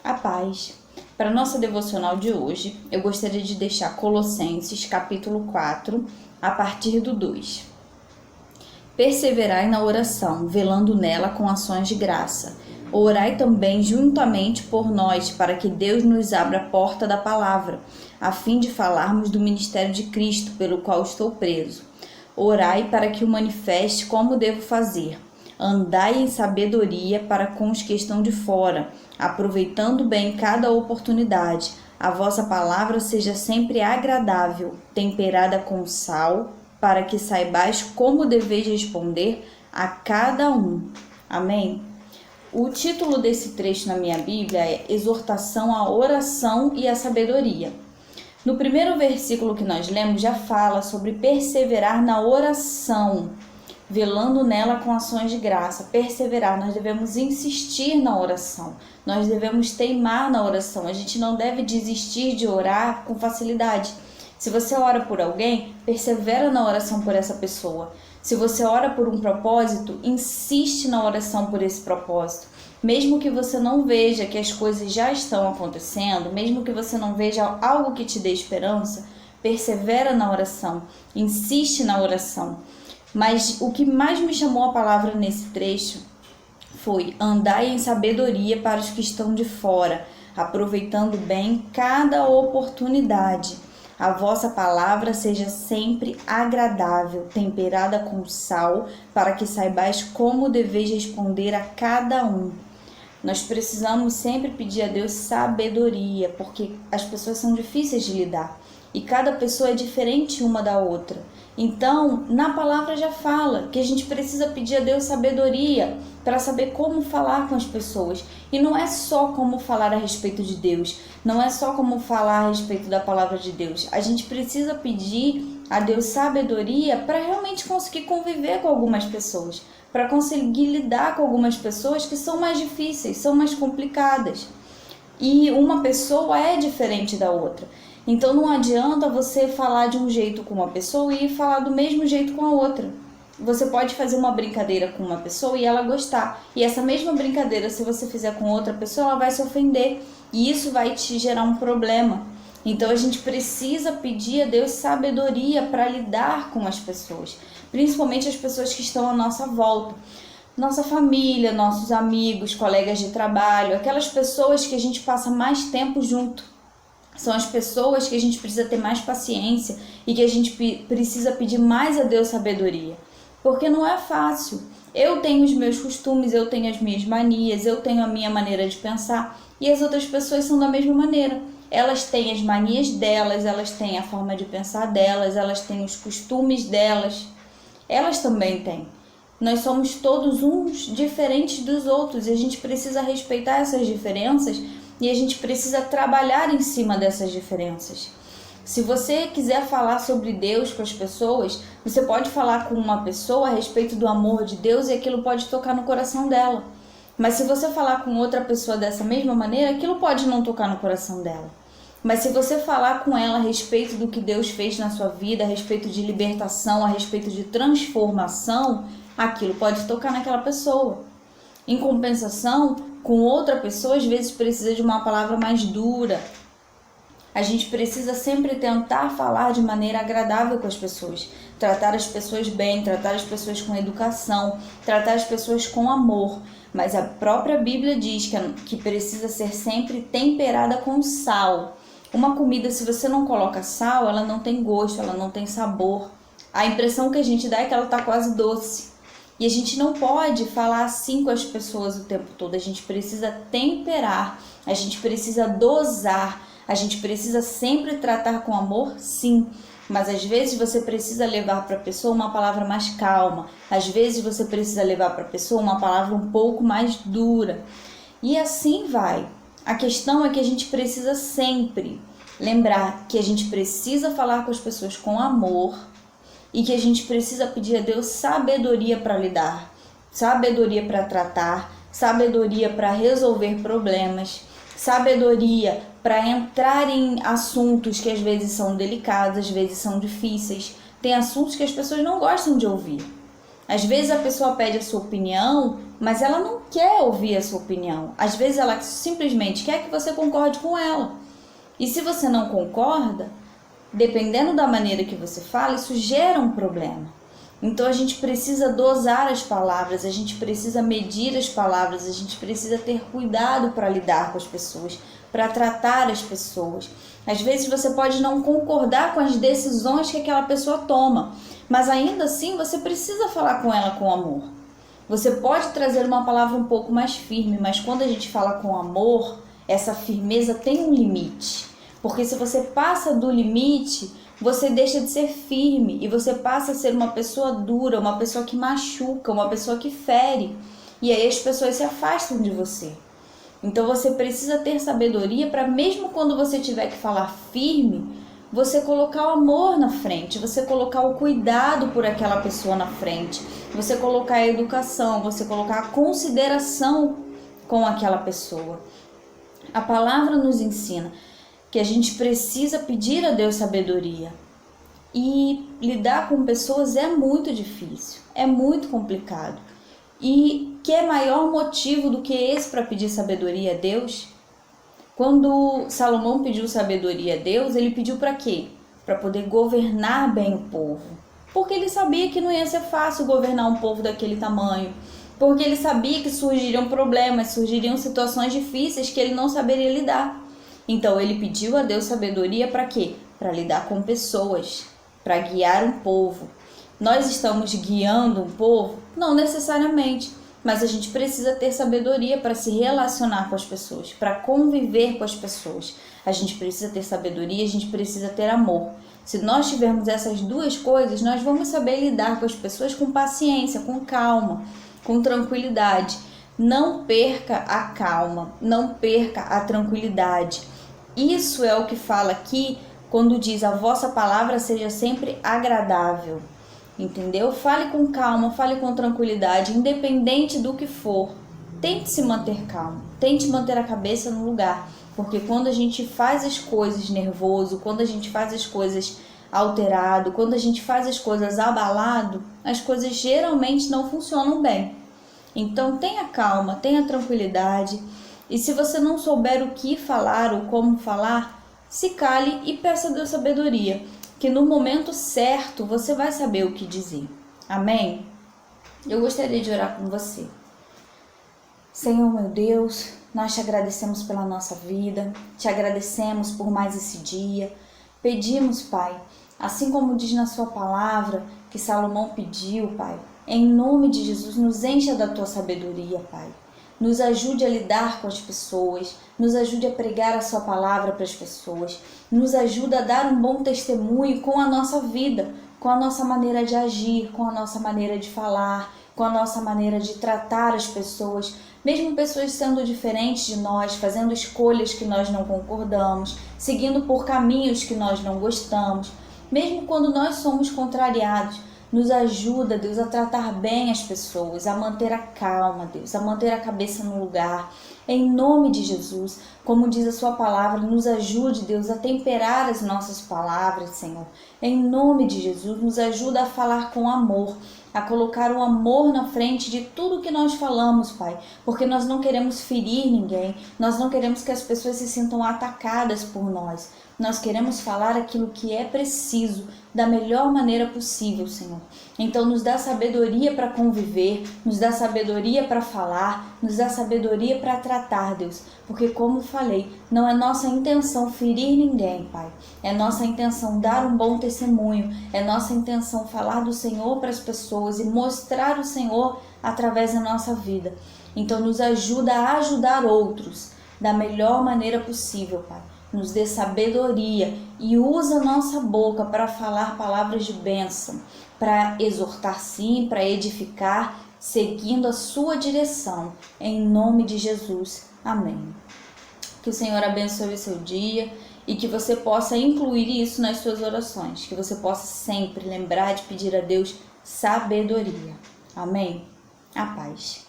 A paz. Para a nossa devocional de hoje, eu gostaria de deixar Colossenses capítulo 4, a partir do 2. Perseverai na oração, velando nela com ações de graça. Orai também juntamente por nós, para que Deus nos abra a porta da palavra, a fim de falarmos do ministério de Cristo, pelo qual estou preso. Orai para que o manifeste como devo fazer. Andai em sabedoria para com os que estão de fora, aproveitando bem cada oportunidade. A vossa palavra seja sempre agradável, temperada com sal, para que saibais como deveis responder a cada um. Amém? O título desse trecho na minha Bíblia é Exortação à Oração e à Sabedoria. No primeiro versículo que nós lemos já fala sobre perseverar na oração, velando nela com ações de graça. Perseverar, nós devemos insistir na oração, nós devemos teimar na oração, a gente não deve desistir de orar com facilidade. Se você ora por alguém, persevera na oração por essa pessoa. Se você ora por um propósito, insiste na oração por esse propósito. Mesmo que você não veja que as coisas já estão acontecendo, mesmo que você não veja algo que te dê esperança, persevera na oração, insiste na oração. Mas o que mais me chamou a palavra nesse trecho foi: andai em sabedoria para os que estão de fora, aproveitando bem cada oportunidade. A vossa palavra seja sempre agradável, temperada com sal, para que saibais como deveis responder a cada um. Nós precisamos sempre pedir a Deus sabedoria, porque as pessoas são difíceis de lidar e cada pessoa é diferente uma da outra. Então, na palavra já fala que a gente precisa pedir a Deus sabedoria para saber como falar com as pessoas. E não é só como falar a respeito de Deus, não é só como falar a respeito da palavra de Deus. A gente precisa pedir a Deus sabedoria para realmente conseguir conviver com algumas pessoas, para conseguir lidar com algumas pessoas que são mais difíceis, são mais complicadas. E uma pessoa é diferente da outra. Então não adianta você falar de um jeito com uma pessoa e falar do mesmo jeito com a outra. Você pode fazer uma brincadeira com uma pessoa e ela gostar. E essa mesma brincadeira, se você fizer com outra pessoa, ela vai se ofender. E isso vai te gerar um problema. Então a gente precisa pedir a Deus sabedoria para lidar com as pessoas. Principalmente as pessoas que estão à nossa volta. Nossa família, nossos amigos, colegas de trabalho, aquelas pessoas que a gente passa mais tempo junto. São as pessoas que a gente precisa ter mais paciência e que a gente precisa pedir mais a Deus sabedoria. Porque não é fácil. Eu tenho os meus costumes, eu tenho as minhas manias, eu tenho a minha maneira de pensar e as outras pessoas são da mesma maneira. Elas têm as manias delas, elas têm a forma de pensar delas, elas têm os costumes delas. Elas também têm. Nós somos todos uns diferentes dos outros e a gente precisa respeitar essas diferenças e a gente precisa trabalhar em cima dessas diferenças. Se você quiser falar sobre Deus com as pessoas, você pode falar com uma pessoa a respeito do amor de Deus e aquilo pode tocar no coração dela. Mas se você falar com outra pessoa dessa mesma maneira, aquilo pode não tocar no coração dela. Mas se você falar com ela a respeito do que Deus fez na sua vida, a respeito de libertação, a respeito de transformação, aquilo pode tocar naquela pessoa. Em compensação, com outra pessoa, às vezes precisa de uma palavra mais dura. A gente precisa sempre tentar falar de maneira agradável com as pessoas, tratar as pessoas bem, tratar as pessoas com educação, tratar as pessoas com amor. Mas a própria Bíblia diz que precisa ser sempre temperada com sal. Uma comida, se você não coloca sal, ela não tem gosto, ela não tem sabor. A impressão que a gente dá é que ela está quase doce. E a gente não pode falar assim com as pessoas o tempo todo. A gente precisa temperar, a gente precisa dosar, a gente precisa sempre tratar com amor, sim. Mas às vezes você precisa levar para a pessoa uma palavra mais calma. Às vezes você precisa levar para a pessoa uma palavra um pouco mais dura. E assim vai. A questão é que a gente precisa sempre lembrar que a gente precisa falar com as pessoas com amor, e que a gente precisa pedir a Deus sabedoria para lidar, sabedoria para tratar, sabedoria para resolver problemas, sabedoria para entrar em assuntos que às vezes são delicados, às vezes são difíceis. Tem assuntos que as pessoas não gostam de ouvir. Às vezes a pessoa pede a sua opinião, mas ela não quer ouvir a sua opinião. Às vezes ela simplesmente quer que você concorde com ela. E se você não concorda, dependendo da maneira que você fala, isso gera um problema. Então a gente precisa dosar as palavras, a gente precisa medir as palavras, a gente precisa ter cuidado para lidar com as pessoas, para tratar as pessoas. Às vezes você pode não concordar com as decisões que aquela pessoa toma, mas ainda assim você precisa falar com ela com amor. Você pode trazer uma palavra um pouco mais firme, mas quando a gente fala com amor, essa firmeza tem um limite. Porque se você passa do limite, você deixa de ser firme e você passa a ser uma pessoa dura, uma pessoa que machuca, uma pessoa que fere. E aí as pessoas se afastam de você. Então você precisa ter sabedoria para, mesmo quando você tiver que falar firme, você colocar o amor na frente, você colocar o cuidado por aquela pessoa na frente, você colocar a educação, você colocar a consideração com aquela pessoa. A palavra nos ensina que a gente precisa pedir a Deus sabedoria. E lidar com pessoas é muito difícil, é muito complicado. E que é maior motivo do que esse para pedir sabedoria a Deus? Quando Salomão pediu sabedoria a Deus, ele pediu para quê? Para poder governar bem o povo. Porque ele sabia que não ia ser fácil governar um povo daquele tamanho. Porque ele sabia que surgiriam problemas, surgiriam situações difíceis que ele não saberia lidar. Então ele pediu a Deus sabedoria para quê? Para lidar com pessoas, para guiar um povo. Nós estamos guiando um povo? Não necessariamente, mas a gente precisa ter sabedoria para se relacionar com as pessoas, para conviver com as pessoas. A gente precisa ter sabedoria, a gente precisa ter amor. Se nós tivermos essas duas coisas, nós vamos saber lidar com as pessoas com paciência, com calma, com tranquilidade. Não perca a calma, não perca a tranquilidade. Isso é o que fala aqui quando diz: a vossa palavra seja sempre agradável. Entendeu? Fale com calma, fale com tranquilidade, independente do que for. Tente se manter calmo, tente manter a cabeça no lugar. Porque quando a gente faz as coisas nervoso, quando a gente faz as coisas alterado, quando a gente faz as coisas abalado, as coisas geralmente não funcionam bem. Então tenha calma, tenha tranquilidade. E se você não souber o que falar ou como falar, se cale e peça a Deus sabedoria, que no momento certo você vai saber o que dizer. Amém? Eu gostaria de orar com você. Senhor meu Deus, nós te agradecemos pela nossa vida, te agradecemos por mais esse dia. Pedimos, Pai, assim como diz na sua palavra, que Salomão pediu, Pai, em nome de Jesus, nos encha da tua sabedoria, Pai. Nos ajude a lidar com as pessoas, nos ajude a pregar a sua palavra para as pessoas, nos ajude a dar um bom testemunho com a nossa vida, com a nossa maneira de agir, com a nossa maneira de falar, com a nossa maneira de tratar as pessoas, mesmo pessoas sendo diferentes de nós, fazendo escolhas que nós não concordamos, seguindo por caminhos que nós não gostamos, mesmo quando nós somos contrariados. Nos ajuda, Deus, a tratar bem as pessoas, a manter a calma, Deus, a manter a cabeça no lugar. Em nome de Jesus, como diz a sua palavra, nos ajude, Deus, a temperar as nossas palavras, Senhor. Em nome de Jesus, nos ajuda a falar com amor, a colocar o amor na frente de tudo que nós falamos, Pai, porque nós não queremos ferir ninguém, nós não queremos que as pessoas se sintam atacadas por nós. Nós queremos falar aquilo que é preciso, da melhor maneira possível, Senhor. Então nos dá sabedoria para conviver, nos dá sabedoria para falar, nos dá sabedoria para tratar, Deus. Porque como falei, não é nossa intenção ferir ninguém, Pai. É nossa intenção dar um bom testemunho, é nossa intenção falar do Senhor para as pessoas e mostrar o Senhor através da nossa vida. Então nos ajuda a ajudar outros da melhor maneira possível, Pai. Nos dê sabedoria e usa a nossa boca para falar palavras de bênção, para exortar sim, para edificar, seguindo a sua direção, em nome de Jesus. Amém. Que o Senhor abençoe o seu dia e que você possa incluir isso nas suas orações, que você possa sempre lembrar de pedir a Deus sabedoria. Amém? A paz.